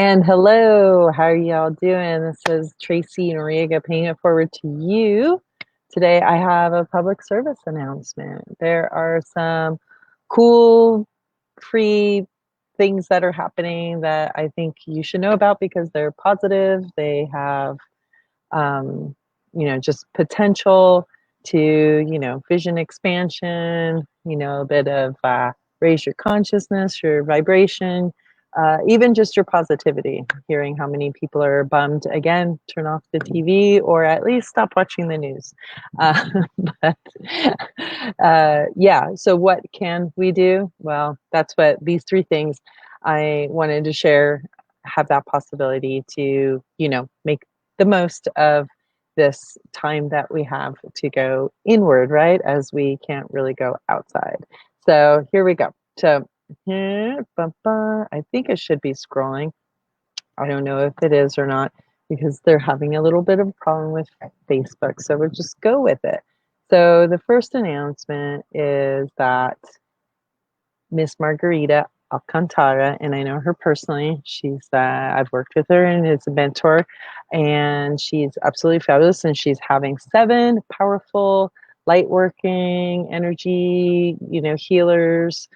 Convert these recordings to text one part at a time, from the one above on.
And hello, how are y'all doing? This is Tracey Noriega paying it forward to you. Today I have a public service announcement. There are some cool free things that are happening that I think you should know about because they're positive. They have um, just potential to, vision expansion, a bit of raise your consciousness, your vibration, even just your positivity. Hearing how many people are bummed, again, turn off the TV or at least stop watching the news. Uh, but yeah, so what can we do? Well, that's what these three things I wanted to share have that possibility to, make the most of this time that we have to go inward, right? As we can't really go outside. So here we go. So I think it should be scrolling. I don't know if it is or not because they're having a little bit of a problem with Facebook. So we'll just go with it. So the first announcement is that Miss Margarita Alcantara, and I know her personally. I've worked with her and is a mentor, and she's absolutely fabulous. And she's having 7 powerful light working energy, healers,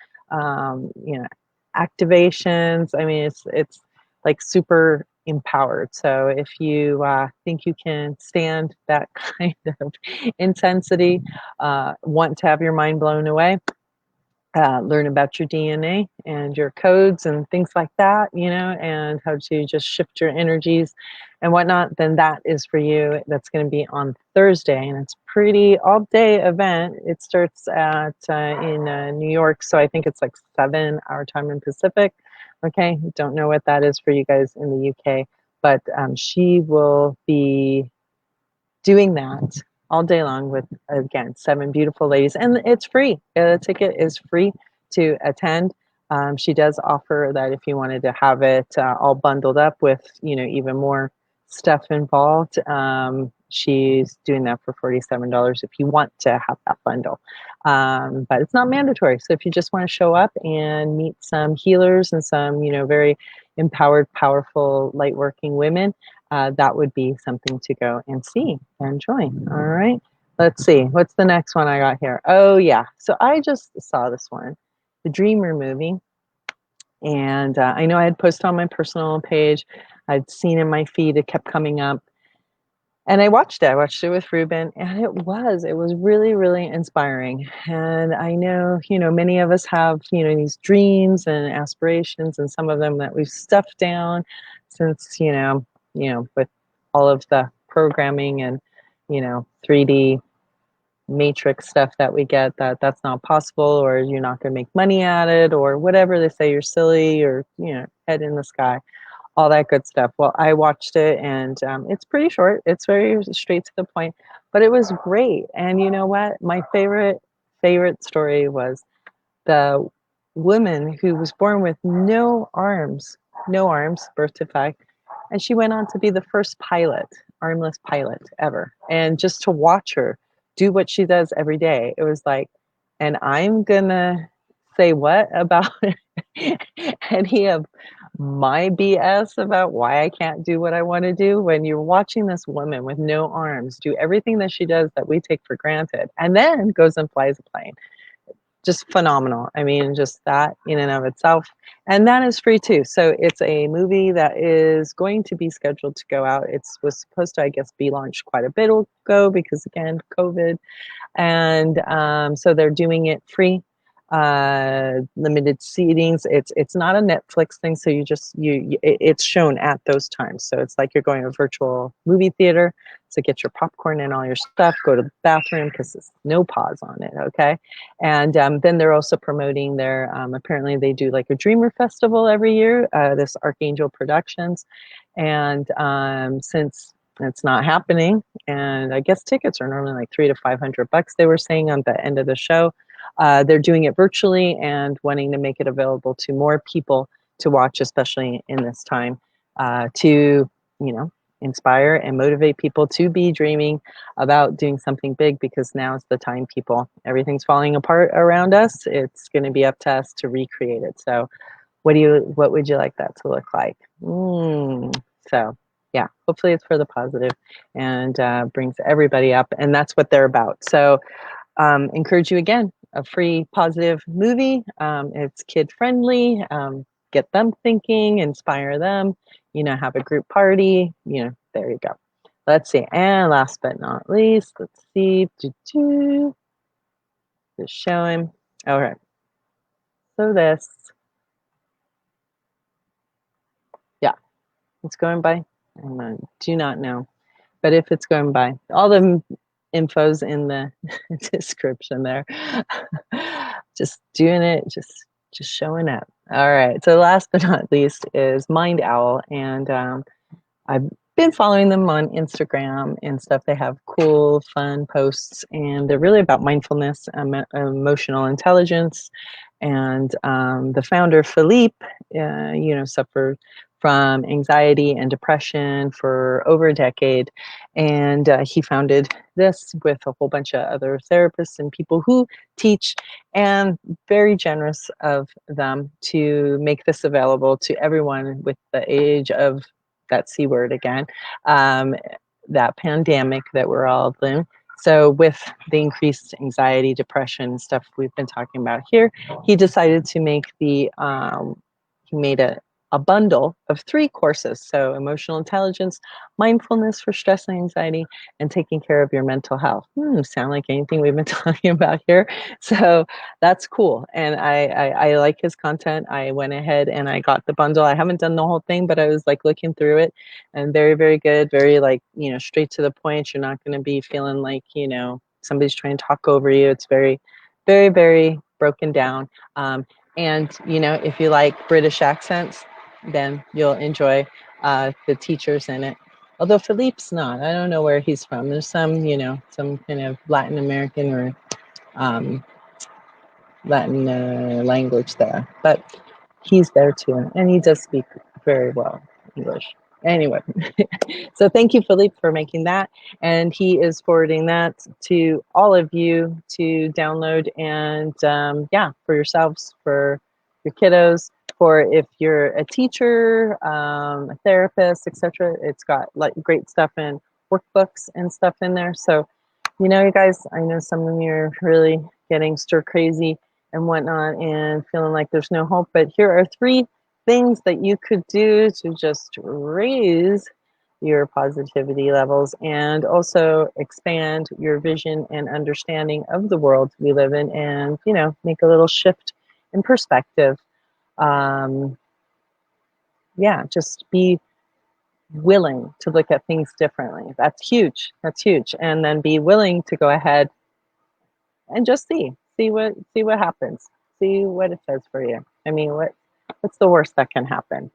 activations. I mean, it's like super empowered. So if you think you can stand that kind of intensity, want to have your mind blown away, learn about your DNA and your codes and things like that, and how to just shift your energies and whatnot, then that is for you. That's going to be on Thursday, and it's pretty all day event. It starts at in New York, so I think it's like 7 our time in Pacific. Okay, don't know what that is for you guys in the UK, but she will be doing that all day long with, again, 7 beautiful ladies, and it's free. The ticket is free to attend. She does offer that if you wanted to have it all bundled up with, even more stuff involved. She's doing that for $47 if you want to have that bundle. But it's not mandatory. So if you just want to show up and meet some healers and some, very empowered, powerful, light working women, that would be something to go and see and join. All right. Let's see. What's the next one I got here? Oh, yeah. So I just saw this one, the Dreamer movie. And I know I had posted on my personal page. I'd seen in my feed, it kept coming up. And I watched it. I watched it with Ruben, and it was really, really inspiring. And I know, many of us have, these dreams and aspirations, and some of them that we've stuffed down since, with all of the programming and, 3D matrix stuff that we get, that's not possible, or you're not going to make money at it, or whatever they say, you're silly, or, head in the sky, all that good stuff. Well, I watched it, and it's pretty short. It's very straight to the point, but it was great. And you know what? My favorite story was the woman who was born with no arms, birth defect, and she went on to be the first pilot, armless pilot ever. And just to watch her do what she does every day, it was like, and I'm gonna say what about any of my BS about why I can't do what I want to do, when you're watching this woman with no arms do everything that she does that we take for granted, and then goes and flies a plane. Just phenomenal. I mean, just that in and of itself. And that is free too. So it's a movie that is going to be scheduled to go out. It was supposed to, I guess, be launched quite a bit ago because, again, COVID. And so they're doing it free, limited seatings. It's not a Netflix thing, so it's shown at those times. So it's like you're going to a virtual movie theater. So get your popcorn and all your stuff. Go to the bathroom because there's no pause on it. Okay, and then they're also promoting their. Apparently, they do like a Dreamer Festival every year. This Archangel Productions, and since it's not happening, and I guess tickets are normally like $300 to $500. They were saying on the end of the show, they're doing it virtually and wanting to make it available to more people to watch, especially in this time, to inspire and motivate people to be dreaming about doing something big, because now is the time, people. Everything's falling apart around us. It's going to be up to us to recreate it. So What would you like that to look like? So yeah, hopefully it's for the positive and brings everybody up, and that's what they're about. So encourage you again, a free positive movie. It's kid friendly. Get them thinking, inspire them, have a group party, there you go. Let's see. And last but not least, let's see. Just show him. All right. So this, yeah, it's going by. I do not know. But if it's going by, all the info's in the description there. Just doing it, just showing up. All right. So last but not least is MindOwl, and I've been following them on Instagram and stuff. They have cool, fun posts, and they're really about mindfulness, emotional intelligence. And the founder, Philippe, suffered from anxiety and depression for over a decade. And he founded this with a whole bunch of other therapists and people who teach, and very generous of them to make this available to everyone with the age of that C word again, that pandemic that we're all in. So with the increased anxiety, depression stuff we've been talking about here, he decided to make he made a bundle of 3 courses. So emotional intelligence, mindfulness for stress and anxiety, and taking care of your mental health. Sound like anything we've been talking about here. So that's cool. And I like his content. I went ahead and I got the bundle. I haven't done the whole thing, but I was like looking through it, and very, very good. Very straight to the point. You're not going to be feeling like, somebody's trying to talk over you. It's very, very, very broken down. And, if you like British accents, then you'll enjoy the teachers in it. Although Philippe's not. I don't know where he's from. There's some, some kind of Latin American or Latin language there. But he's there too. And he does speak very well English. Anyway, so thank you, Philippe, for making that. And he is forwarding that to all of you to download and, for yourselves, for your kiddos, for if you're a teacher, a therapist, etc. It's got like great stuff in workbooks and stuff in there. So, you guys, I know some of you are really getting stir crazy and whatnot and feeling like there's no hope, but here are 3 things that you could do to just raise your positivity levels and also expand your vision and understanding of the world we live in, and make a little shift in perspective. Just be willing to look at things differently. That's huge. And then be willing to go ahead and just see what happens, see what it says for you. I mean, what's the worst that can happen?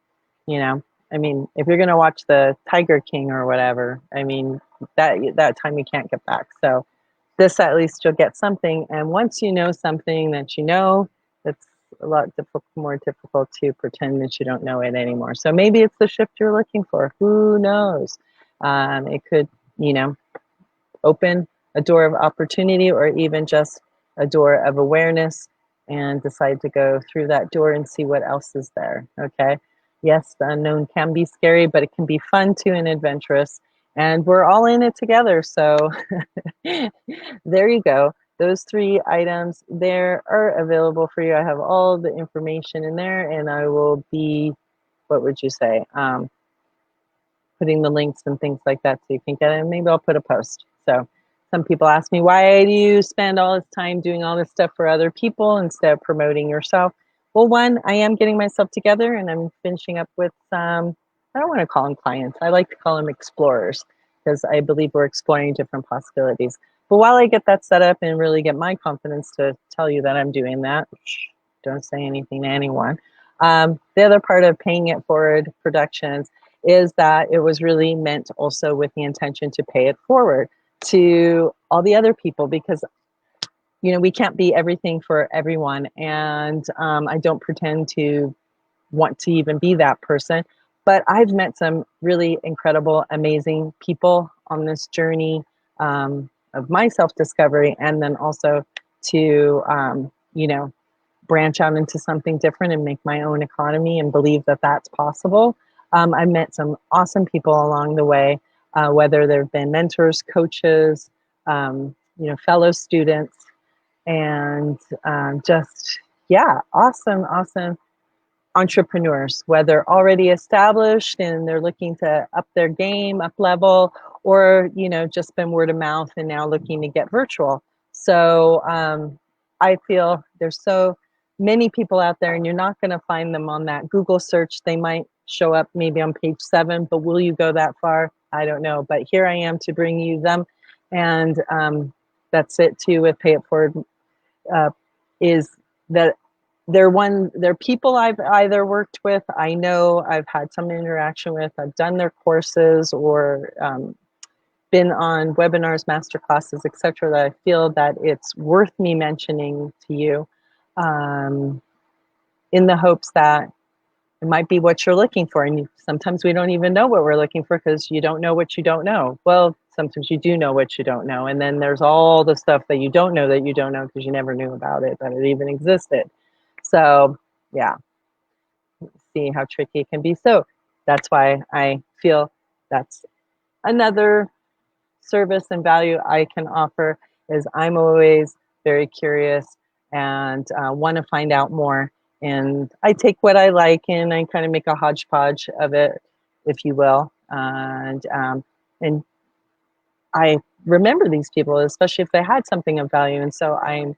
I mean, if you're going to watch the Tiger King or whatever, I mean, that time you can't get back. So this, at least you'll get something. And once you know something that it's a lot more difficult to pretend that you don't know it anymore. So maybe it's the shift you're looking for. Who knows? It could, open a door of opportunity, or even just a door of awareness, and decide to go through that door and see what else is there. Okay. Yes, the unknown can be scary, but it can be fun too and adventurous. And we're all in it together. So there you go. Those 3 items there are available for you. I have all the information in there, and I will be, what would you say, putting the links and things like that so you can get it. And maybe I'll put a post. So some people ask me, why do you spend all this time doing all this stuff for other people instead of promoting yourself? Well, one, I am getting myself together, and I'm finishing up with some, I don't want to call them clients. I like to call them explorers, because I believe we're exploring different possibilities. But while I get that set up and really get my confidence to tell you that I'm doing that, don't say anything to anyone. The other part of paying it forward productions is that it was really meant also with the intention to pay it forward to all the other people, because we can't be everything for everyone, and I don't pretend to want to even be that person, but I've met some really incredible, amazing people on this journey of my self-discovery, and then also to branch out into something different and make my own economy and believe that that's possible. I've met some awesome people along the way, whether they've been mentors, coaches, fellow students, and just, yeah, awesome entrepreneurs, whether already established and they're looking to up their game, up level, or just been word of mouth and now looking to get virtual. So I feel there's so many people out there, and you're not going to find them on that Google search. They might show up maybe on page 7, but will you go that far? I don't know. But here I am to bring you them, and that's it too with Pay It Forward. Is that they're people I've either worked with, I know I've had some interaction with, I've done their courses, or been on webinars, master classes, etc., that I feel that it's worth me mentioning to you, in the hopes that it might be what you're looking for. And sometimes we don't even know what we're looking for because you don't know what you don't know. Well, sometimes you do know what you don't know. And then there's all the stuff that you don't know because you never knew about it, that it even existed. So, yeah, see how tricky it can be. So that's why I feel that's another service and value I can offer, is I'm always very curious and want to find out more. And I take what I like and I kind of make a hodgepodge of it, if you will. And I remember these people, especially if they had something of value. And so I'm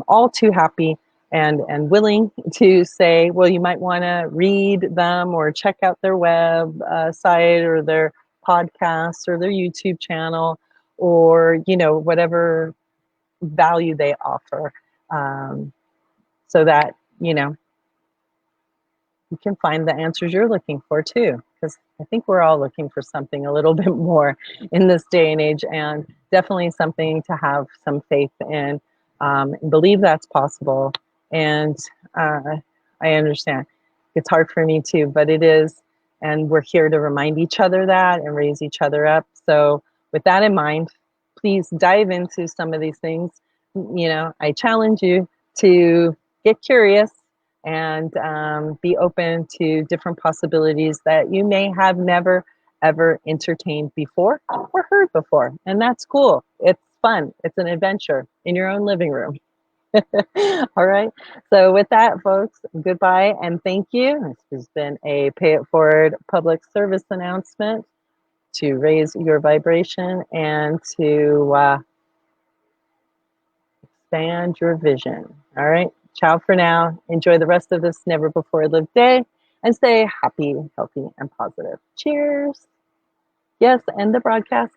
all too happy and willing to say, well, you might want to read them or check out their web site or their podcast or their YouTube channel, or whatever value they offer, so that you can find the answers you're looking for too, because I think we're all looking for something a little bit more in this day and age, and definitely something to have some faith in, and believe that's possible. And I understand it's hard for me too, but it is, and we're here to remind each other that and raise each other up. So with that in mind, please dive into some of these things. I challenge you to get curious and be open to different possibilities that you may have never ever entertained before or heard before. And that's cool. It's fun. It's an adventure in your own living room. All right. So with that, folks, goodbye and thank you. This has been a Pay It Forward public service announcement to raise your vibration and to expand your vision. All right. Ciao for now. Enjoy the rest of this never before lived day and stay happy, healthy, and positive. Cheers. Yes, end the broadcast.